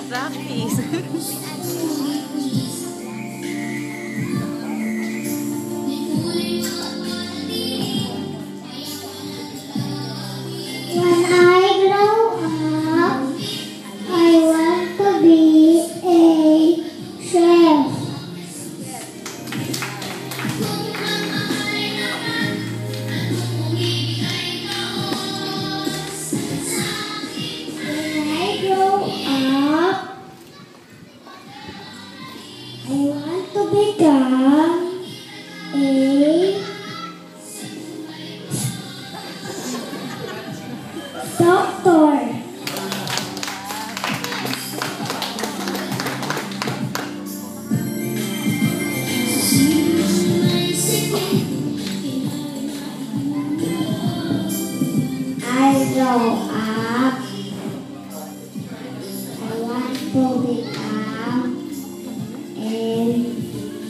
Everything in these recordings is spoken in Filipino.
Practice. When I grow up, I want to be a chef. When I grow up, I want to become a doctor. I grow up. I want to become a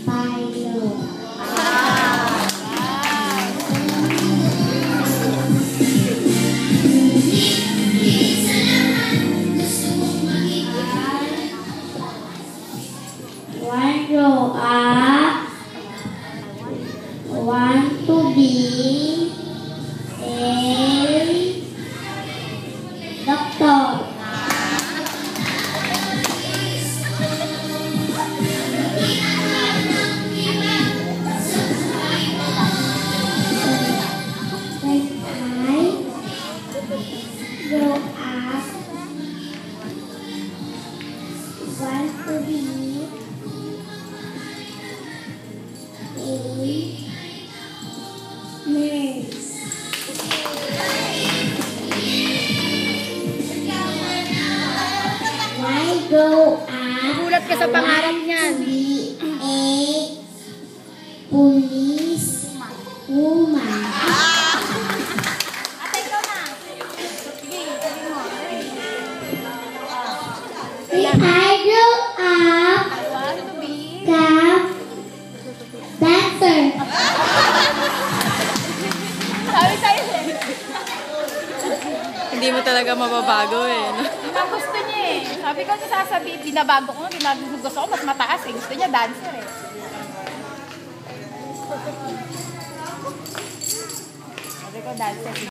pilot. When I grow up, I want to be a doctor. When I grow up, want to be a nurse. When I grow up, Gulat ka sa pangarap niyan. be a police woman. Ate, ikaw na. Sige, sabi mo. When I grow up, I want to be... become dancer. Sabi sa'yo eh. Hindi mo talaga mababago eh. No? Yun ang gusto niya eh. Sabi ko sa sasabihin, binabago ko, gusto ko mas mataas eh. Gusto niya dancer eh. Sabi ko dancer.